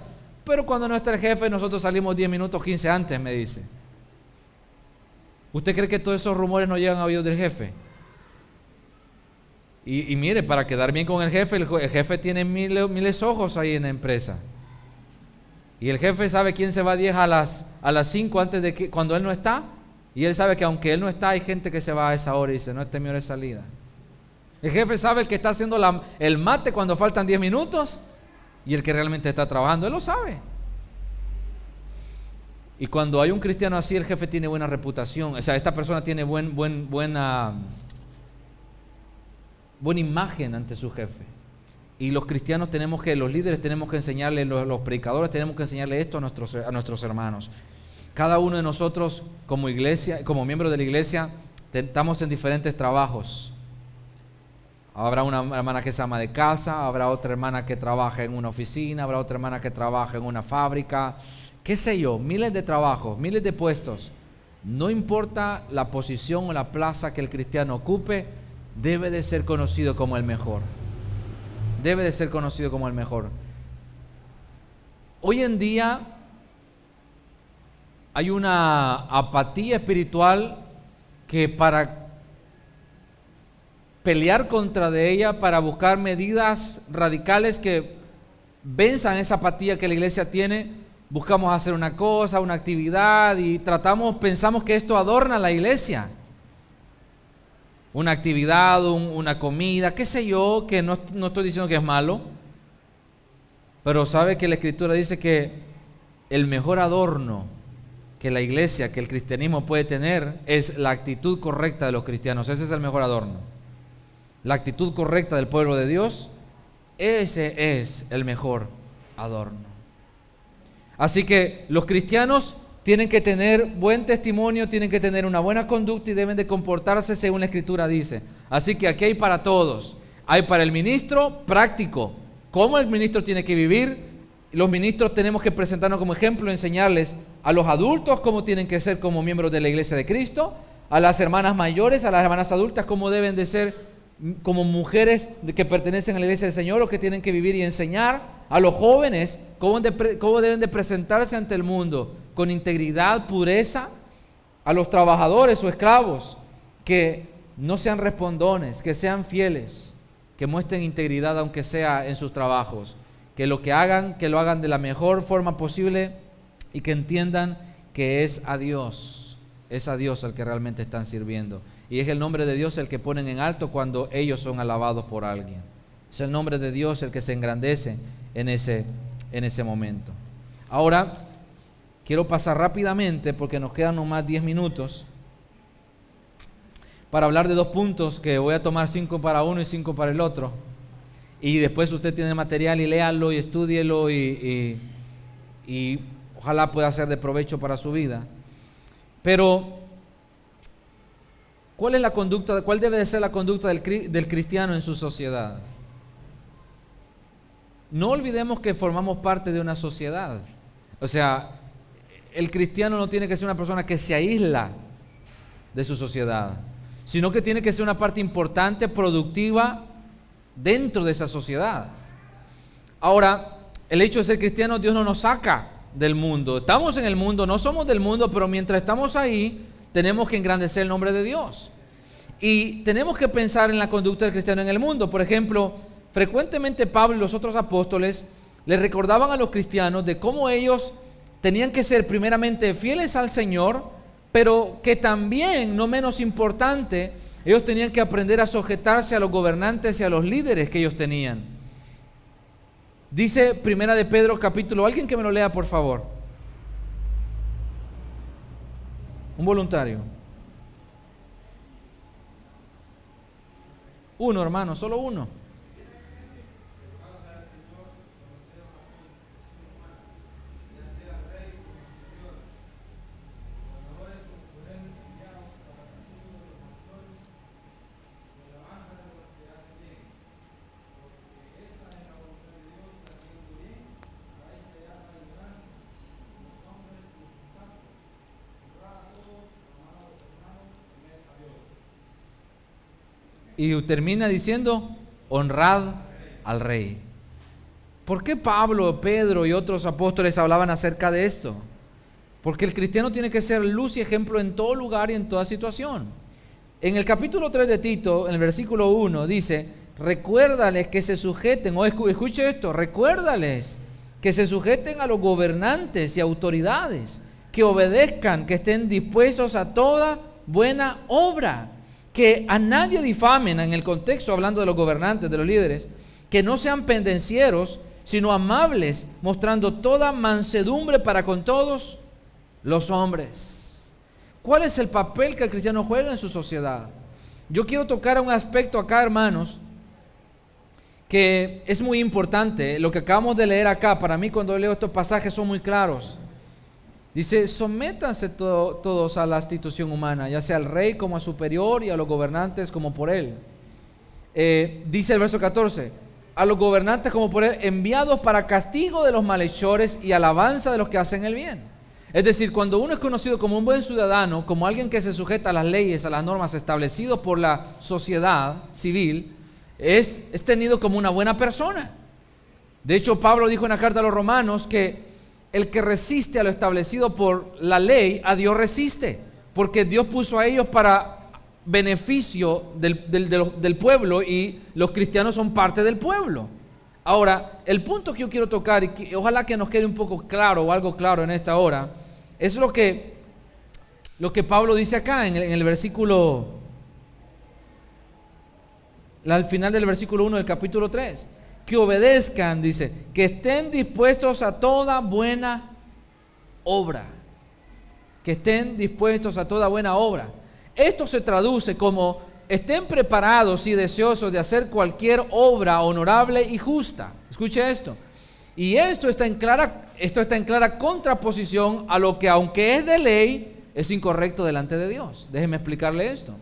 pero cuando no está el jefe nosotros salimos 10 minutos, 15 antes, me dice. ¿Usted cree que todos esos rumores no llegan a oídos del jefe? Y mire, para quedar bien con el jefe tiene miles ojos ahí en la empresa. Y el jefe sabe quién se va a 10 a las 5 antes de que, cuando él no está, y él sabe que aunque él no está, hay gente que se va a esa hora y dice, no, esta es mi hora de salida. El jefe sabe el que está haciendo el mate cuando faltan 10 minutos y el que realmente está trabajando, él lo sabe. Y cuando hay un cristiano así, el jefe tiene buena reputación, o sea, esta persona tiene buena imagen ante su jefe. Y los cristianos los líderes tenemos que enseñarle, los predicadores tenemos que enseñarle esto a nuestros hermanos. Cada uno de nosotros como iglesia, como miembros de la iglesia, estamos en diferentes trabajos. Habrá una hermana que es ama de casa, habrá otra hermana que trabaja en una oficina, habrá otra hermana que trabaja en una fábrica, qué sé yo, miles de trabajos, miles de puestos. No importa la posición o la plaza que el cristiano ocupe, debe de ser conocido como el mejor. Debe de ser conocido como el mejor. Hoy en día hay una apatía espiritual que para pelear contra de ella, para buscar medidas radicales que venzan esa apatía que la iglesia tiene, buscamos hacer una cosa, una actividad y pensamos que esto adorna la iglesia. Una actividad, una comida, qué sé yo, que no estoy diciendo que es malo, pero sabe que la Escritura dice que el mejor adorno que la iglesia, que el cristianismo puede tener, es la actitud correcta de los cristianos. Ese es el mejor adorno. La actitud correcta del pueblo de Dios, ese es el mejor adorno. Así que los cristianos tienen que tener buen testimonio, tienen que tener una buena conducta y deben de comportarse según la Escritura dice. Así que aquí hay para todos. Hay para el ministro práctico, cómo el ministro tiene que vivir. Los ministros tenemos que presentarnos como ejemplo, enseñarles a los adultos cómo tienen que ser como miembros de la iglesia de Cristo, a las hermanas mayores, a las hermanas adultas, cómo deben de ser como mujeres que pertenecen a la iglesia del Señor, o que tienen que vivir y enseñar a los jóvenes cómo deben de presentarse ante el mundo con integridad, pureza, a los trabajadores o esclavos que no sean respondones, que sean fieles, que muestren integridad aunque sea en sus trabajos, que lo que hagan, que lo hagan de la mejor forma posible y que entiendan que es a Dios al que realmente están sirviendo. Y es el nombre de Dios el que ponen en alto cuando ellos son alabados por alguien. Es el nombre de Dios el que se engrandece en ese momento. Ahora, quiero pasar rápidamente, porque nos quedan nomás 10 minutos, para hablar de 2 puntos que voy a tomar 5 para uno y 5 para el otro. Y después usted tiene el material y léalo y estúdielo y ojalá pueda ser de provecho para su vida. Pero ¿cuál debe de ser la conducta del cristiano en su sociedad? No olvidemos que formamos parte de una sociedad. O sea, el cristiano no tiene que ser una persona que se aísla de su sociedad, sino que tiene que ser una parte importante, productiva dentro de esa sociedad. Ahora, el hecho de ser cristiano, Dios no nos saca del mundo. Estamos en el mundo, no somos del mundo, pero mientras estamos ahí, tenemos que engrandecer el nombre de Dios. Y tenemos que pensar en la conducta del cristiano en el mundo. Por ejemplo, frecuentemente Pablo y los otros apóstoles les recordaban a los cristianos de cómo ellos tenían que ser primeramente fieles al Señor, pero que también, no menos importante, ellos tenían que aprender a sujetarse a los gobernantes y a los líderes que ellos tenían. Dice Primera de Pedro capítulo, alguien que me lo lea por favor. Un voluntario. Uno, hermano, solo uno. Y termina diciendo, honrad al rey. ¿Por qué Pablo, Pedro y otros apóstoles hablaban acerca de esto? Porque el cristiano tiene que ser luz y ejemplo en todo lugar y en toda situación. En el capítulo 3 de Tito, en el versículo 1, dice, recuérdales que se sujeten, o escuche esto, recuérdales que se sujeten a los gobernantes y autoridades, que obedezcan, que estén dispuestos a toda buena obra, que a nadie difamen, en el contexto hablando de los gobernantes, de los líderes, que no sean pendencieros, sino amables, mostrando toda mansedumbre para con todos los hombres. ¿Cuál es el papel que el cristiano juega en su sociedad? Yo quiero tocar un aspecto acá, hermanos, que es muy importante. Lo que acabamos de leer acá, para mí cuando leo estos pasajes son muy claros. Dice, sométanse todos a la institución humana, ya sea al rey como a superior y a los gobernantes como por él. Dice el verso 14, a los gobernantes como por él, enviados para castigo de los malhechores y alabanza de los que hacen el bien. Es decir, cuando uno es conocido como un buen ciudadano, como alguien que se sujeta a las leyes, a las normas establecidas por la sociedad civil, es tenido como una buena persona. De hecho, Pablo dijo en la carta a los romanos que el que resiste a lo establecido por la ley, a Dios resiste, porque Dios puso a ellos para beneficio del pueblo y los cristianos son parte del pueblo. Ahora, el punto que yo quiero tocar y que ojalá que nos quede un poco claro o algo claro en esta hora, es lo que Pablo dice acá en el versículo, al final del versículo 1 del capítulo 3. Que obedezcan, dice, que estén dispuestos a toda buena obra. que estén dispuestos a toda buena obra. Esto se traduce como estén preparados y deseosos de hacer cualquier obra honorable y justa. Escuche esto. Y esto está en clara contraposición a lo que, aunque es de ley, es incorrecto delante de Dios. Déjeme explicarle esto.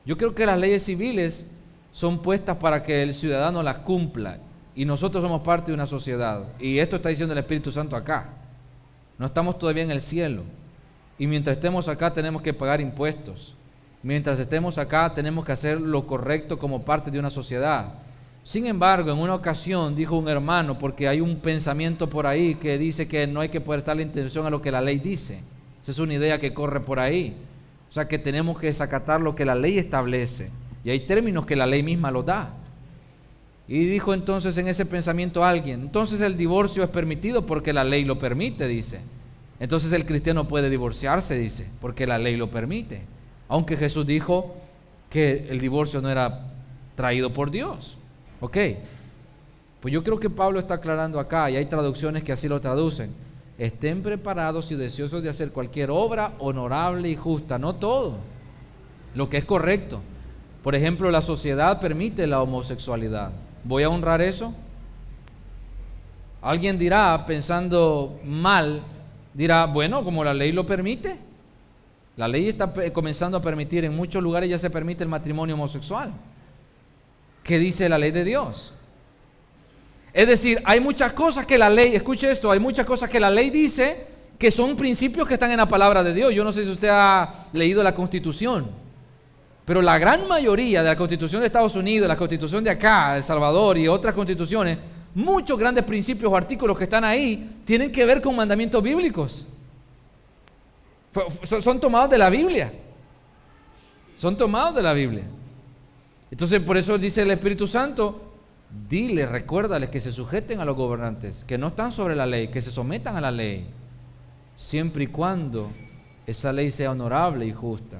Yo creo que las leyes civiles son puestas para que el ciudadano las cumpla, y nosotros somos parte de una sociedad, y esto está diciendo el Espíritu Santo acá. No estamos todavía en el cielo, y mientras estemos acá tenemos que pagar impuestos. Mientras estemos acá tenemos que hacer lo correcto como parte de una sociedad. Sin embargo, en una ocasión dijo un hermano, porque hay un pensamiento por ahí que dice que no hay que prestarle atención a lo que la ley dice. Esa es una idea que corre por ahí. O sea, que tenemos que desacatar lo que la ley establece. Y hay términos que la ley misma los da. Y dijo entonces en ese pensamiento alguien, entonces el divorcio es permitido porque la ley lo permite, dice. Entonces el cristiano puede divorciarse, dice, porque la ley lo permite. Aunque Jesús dijo que el divorcio no era traído por Dios. Ok. Pues yo creo que Pablo está aclarando acá, y hay traducciones que así lo traducen. Estén preparados y deseosos de hacer cualquier obra honorable y justa, no todo, lo que es correcto. Por ejemplo, la sociedad permite la homosexualidad. ¿Voy a honrar eso? Alguien dirá, pensando mal, dirá, bueno, como la ley lo permite. La ley está comenzando a permitir, en muchos lugares ya se permite el matrimonio homosexual. ¿Qué dice la ley de Dios? Es decir, hay muchas cosas que la ley, escuche esto, hay muchas cosas que la ley dice que son principios que están en la palabra de Dios. Yo no sé si usted ha leído la Constitución, pero la gran mayoría de la Constitución de Estados Unidos, la Constitución de acá, El Salvador y otras constituciones, muchos grandes principios o artículos que están ahí tienen que ver con mandamientos bíblicos. Son tomados de la Biblia. Son tomados de la Biblia. Entonces, por eso dice el Espíritu Santo, dile, recuérdales que se sujeten a los gobernantes, que no están sobre la ley, que se sometan a la ley, siempre y cuando esa ley sea honorable y justa.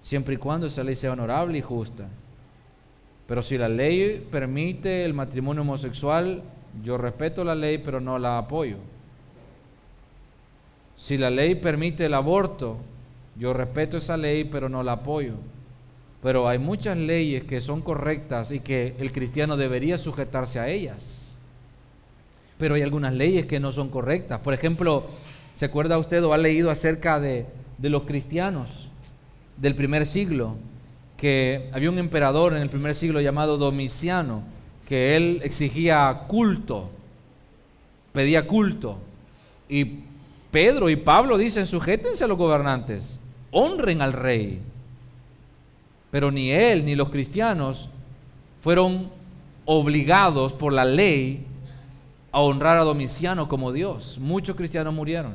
Siempre y cuando esa ley sea honorable y justa. Pero si la ley permite el matrimonio homosexual, yo respeto la ley, pero no la apoyo. Si la ley permite el aborto, yo respeto esa ley, pero no la apoyo. Pero hay muchas leyes que son correctas y que el cristiano debería sujetarse a ellas. Pero hay algunas leyes que no son correctas. Por ejemplo, ¿se acuerda usted o ha leído acerca de los cristianos del primer siglo? Que había un emperador en el primer siglo llamado Domiciano, que él exigía culto, pedía culto. Y Pedro y Pablo dicen, sujétense a los gobernantes, honren al rey. Pero ni él ni los cristianos fueron obligados por la ley a honrar a Domiciano como Dios. Muchos cristianos murieron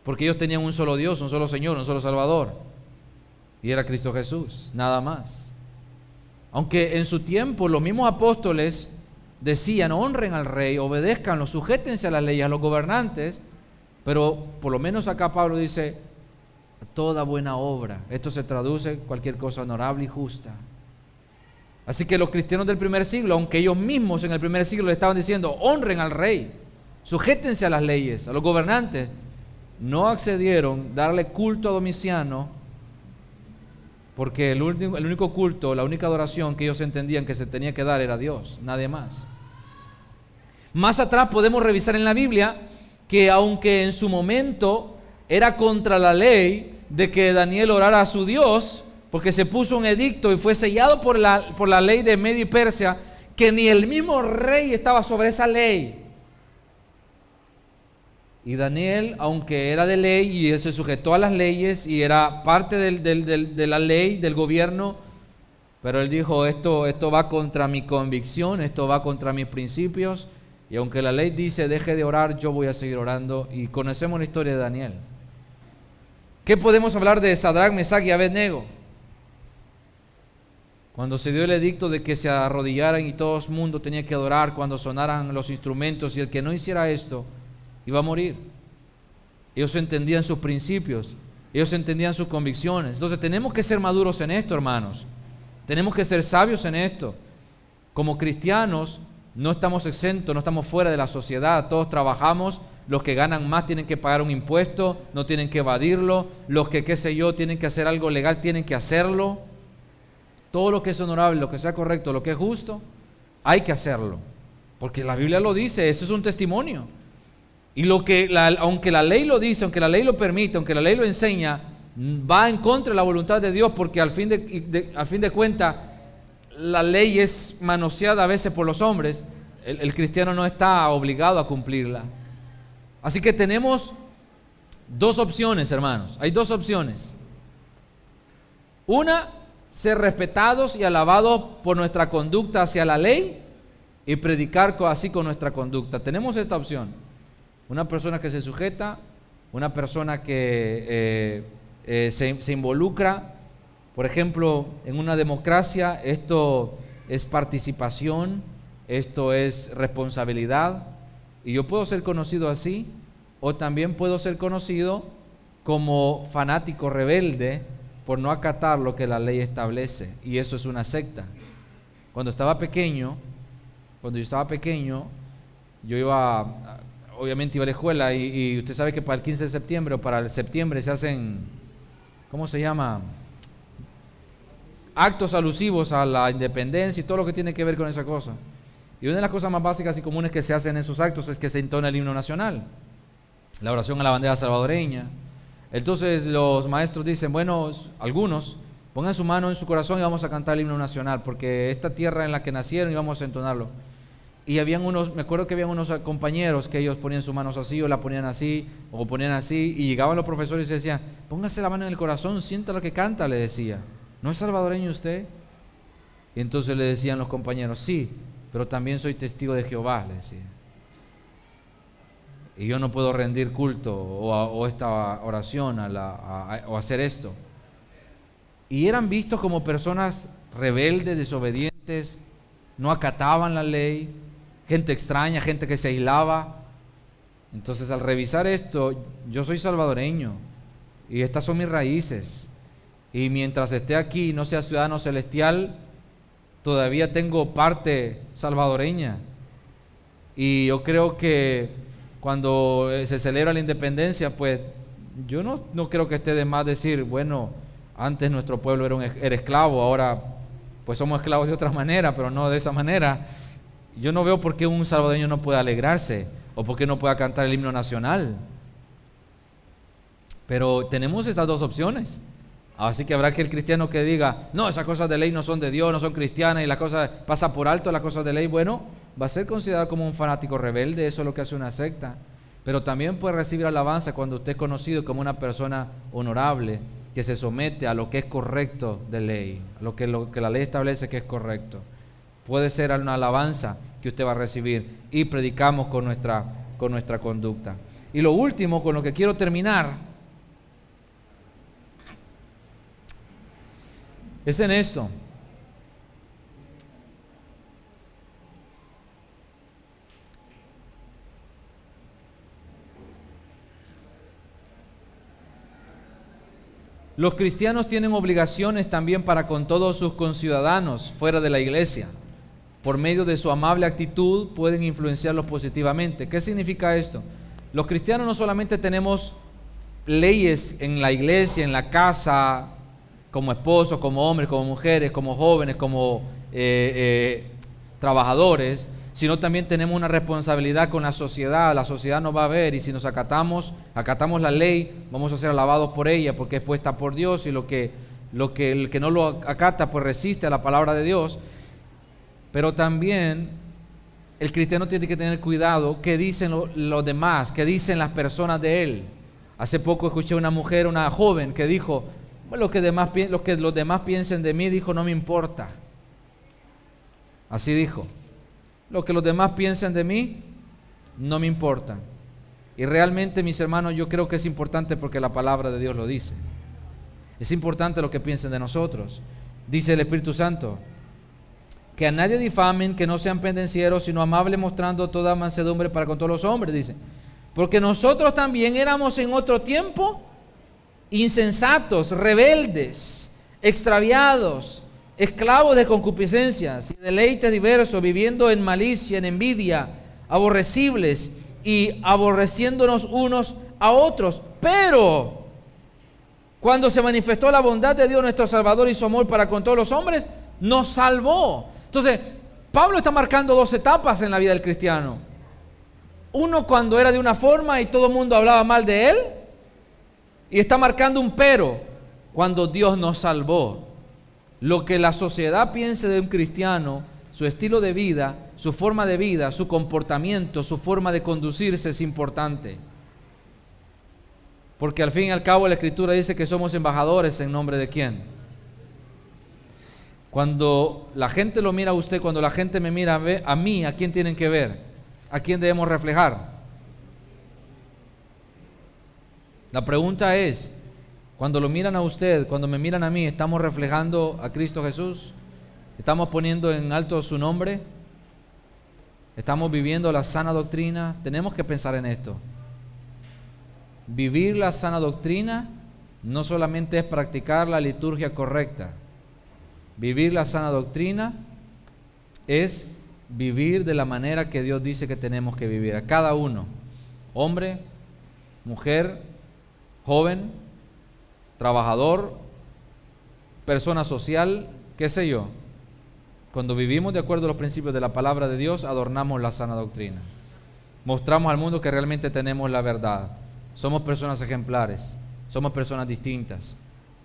porque ellos tenían un solo Dios, un solo Señor, un solo Salvador, y era Cristo Jesús, nada más. Aunque en su tiempo los mismos apóstoles decían, honren al rey, obedézcanlo, sujétense a las leyes, a los gobernantes, pero por lo menos acá Pablo dice, toda buena obra. Esto se traduce cualquier cosa honorable y justa. Así que los cristianos del primer siglo, aunque ellos mismos en el primer siglo le estaban diciendo, honren al rey, sujétense a las leyes, a los gobernantes, no accedieron a darle culto a Domiciano, porque el único culto, la única adoración que ellos entendían que se tenía que dar era a Dios, nadie más. Más atrás podemos revisar en la Biblia que aunque en su momento era contra la ley de que Daniel orara a su Dios, porque se puso un edicto y fue sellado por la ley de Media y Persia, que ni el mismo rey estaba sobre esa ley. Y Daniel, aunque era de ley y él se sujetó a las leyes y era parte de la ley, del gobierno, pero él dijo, esto va contra mi convicción, esto va contra mis principios, y aunque la ley dice deje de orar, yo voy a seguir orando. Y conocemos la historia de Daniel. ¿Qué podemos hablar de Sadrac, Mesach y Abednego? Cuando se dio el edicto de que se arrodillaran y todo el mundo tenía que adorar cuando sonaran los instrumentos, y el que no hiciera esto iba a morir. Ellos entendían sus principios, ellos entendían sus convicciones. Entonces tenemos que ser maduros en esto, hermanos. Tenemos que ser sabios en esto. Como cristianos no estamos exentos, no estamos fuera de la sociedad. Todos trabajamos, los que ganan más tienen que pagar un impuesto, no tienen que evadirlo, los que, qué sé yo, tienen que hacer algo legal, tienen que hacerlo. Todo lo que es honorable, lo que sea correcto, lo que es justo, hay que hacerlo, porque la Biblia lo dice, eso es un testimonio. Y aunque la ley lo dice, aunque la ley lo permite, aunque la ley lo enseña, va en contra de la voluntad de Dios, porque al fin de cuentas la ley es manoseada a veces por los hombres. El cristiano no está obligado a cumplirla. Así que tenemos dos opciones, hermanos. Hay dos opciones. Una, ser respetados y alabados por nuestra conducta hacia la ley y predicar así con nuestra conducta. Tenemos esta opción. Una persona que se sujeta, una persona que se involucra. Por ejemplo, en una democracia esto es participación, esto es responsabilidad, y yo puedo ser conocido así, o también puedo ser conocido como fanático rebelde por no acatar lo que la ley establece, y eso es una secta. Cuando yo estaba pequeño, yo obviamente iba a la escuela, y usted sabe que para el 15 de septiembre o para el septiembre se hacen, ¿cómo se llama?, actos alusivos a la independencia y todo lo que tiene que ver con esa cosa. Y una de las cosas más básicas y comunes que se hacen en esos actos es que se entona el himno nacional, la oración a la bandera salvadoreña. Entonces los maestros dicen, bueno, algunos, pongan su mano en su corazón y vamos a cantar el himno nacional, porque esta tierra en la que nacieron y vamos a entonarlo. Y me acuerdo que habían unos compañeros que ellos ponían sus manos así, o la ponían así, o ponían así, y llegaban los profesores y decían, póngase la mano en el corazón, sienta lo que canta, le decía. ¿No es salvadoreño usted? Y entonces le decían los compañeros, sí, pero también soy testigo de Jehová, le decía. Y yo no puedo rendir culto o esta oración o hacer esto. Y eran vistos como personas rebeldes, desobedientes, no acataban la ley, gente extraña, gente que se aislaba. Entonces, al revisar esto, yo soy salvadoreño y estas son mis raíces. Y mientras esté aquí, no sea ciudadano celestial, todavía tengo parte salvadoreña. Y yo creo que cuando se celebra la independencia, pues yo no creo que esté de más decir, bueno, antes nuestro pueblo era esclavo, ahora pues somos esclavos de otra manera, pero no de esa manera. Yo no veo por qué un salvadoreño no puede alegrarse o por qué no pueda cantar el himno nacional. Pero tenemos estas dos opciones. Así que habrá que el cristiano que diga, no, esas cosas de ley no son de Dios, no son cristianas, y la cosa pasa por alto las cosas de ley. Bueno, va a ser considerado como un fanático rebelde, eso es lo que hace una secta. Pero también puede recibir alabanza cuando usted es conocido como una persona honorable, que se somete a lo que es correcto de ley, a lo que la ley establece que es correcto. Puede ser una alabanza que usted va a recibir, y predicamos con nuestra conducta. Y lo último, con lo que quiero terminar, es en esto. Los cristianos tienen obligaciones también para con todos sus conciudadanos fuera de la iglesia. Por medio de su amable actitud pueden influenciarlos positivamente. ¿Qué significa esto? Los cristianos no solamente tenemos leyes en la iglesia, en la casa, como esposos, como hombres, como mujeres, como jóvenes, como trabajadores, sino también tenemos una responsabilidad con la sociedad. La sociedad nos va a ver, y si nos acatamos la ley, vamos a ser alabados por ella, porque es puesta por Dios, y el que no lo acata, pues resiste a la palabra de Dios. Pero también el cristiano tiene que tener cuidado qué dicen los demás, qué dicen las personas de él. Hace poco escuché una joven que dijo, bueno, lo que los demás piensen de mí, dijo, no me importa. Así dijo. Lo que los demás piensen de mí, no me importa. Y realmente, mis hermanos, yo creo que es importante porque la palabra de Dios lo dice. Es importante lo que piensen de nosotros. Dice el Espíritu Santo, que a nadie difamen, que no sean pendencieros, sino amables, mostrando toda mansedumbre para con todos los hombres, dice. Porque nosotros también éramos en otro tiempo insensatos, rebeldes, extraviados, esclavos de concupiscencias y deleites diversos, viviendo en malicia, en envidia, aborrecibles, y aborreciéndonos unos a otros. Pero cuando se manifestó la bondad de Dios nuestro Salvador y su amor para con todos los hombres, nos salvó. Entonces, Pablo está marcando dos etapas en la vida del cristiano. Uno cuando era de una forma y todo el mundo hablaba mal de él. Y está marcando un pero cuando Dios nos salvó. Lo que la sociedad piense de un cristiano, su estilo de vida, su forma de vida, su comportamiento, su forma de conducirse es importante. Porque al fin y al cabo la Escritura dice que somos embajadores en nombre de ¿quién? Cuando la gente lo mira a usted, cuando la gente me mira a mí, ¿a quién tienen que ver? ¿A quién debemos reflejar? La pregunta es, cuando lo miran a usted, cuando me miran a mí, ¿estamos reflejando a Cristo Jesús? ¿Estamos poniendo en alto su nombre? ¿Estamos viviendo la sana doctrina? Tenemos que pensar en esto. Vivir la sana doctrina no solamente es practicar la liturgia correcta. Vivir la sana doctrina es vivir de la manera que Dios dice que tenemos que vivir. A cada uno, hombre, mujer, joven, trabajador, persona social, qué sé yo. Cuando vivimos de acuerdo a los principios de la palabra de Dios, adornamos la sana doctrina. Mostramos al mundo que realmente tenemos la verdad. Somos personas ejemplares, somos personas distintas,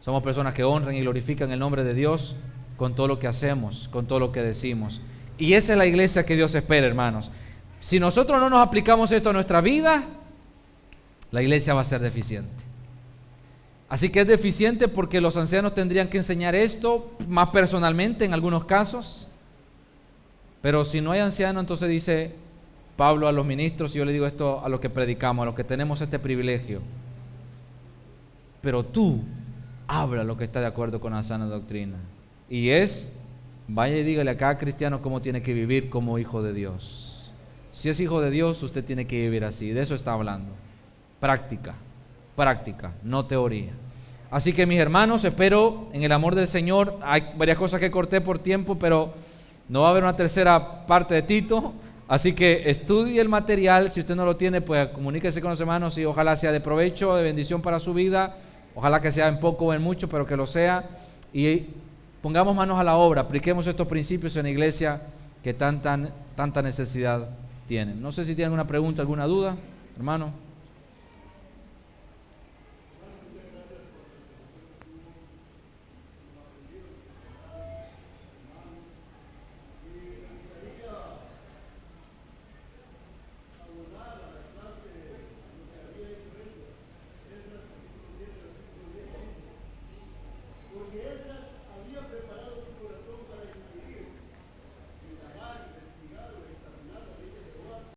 somos personas que honran y glorifican el nombre de Dios con todo lo que hacemos, con todo lo que decimos. Y esa es la iglesia que Dios espera, hermanos. Si nosotros no nos aplicamos esto a nuestra vida, la iglesia va a ser deficiente. Así que es deficiente porque los ancianos tendrían que enseñar esto más personalmente en algunos casos. Pero si no hay anciano, entonces dice Pablo a los ministros, y yo le digo esto a los que predicamos, a los que tenemos este privilegio: pero tú habla lo que está de acuerdo con la sana doctrina. Y es, vaya y dígale a cada cristiano cómo tiene que vivir como hijo de Dios. Si es hijo de Dios, usted tiene que vivir así. De eso está hablando. Práctica, no teoría. Así que mis hermanos, espero en el amor del Señor. Hay varias cosas que corté por tiempo, pero no va a haber una tercera parte de Tito. Así que estudie el material. Si usted no lo tiene, pues comuníquese con los hermanos y ojalá sea de provecho, de bendición para su vida. Ojalá que sea en poco o en mucho, pero que lo sea. Y pongamos manos a la obra, apliquemos estos principios en la iglesia que tanta necesidad tienen. No sé si tienen alguna pregunta, alguna duda, hermano.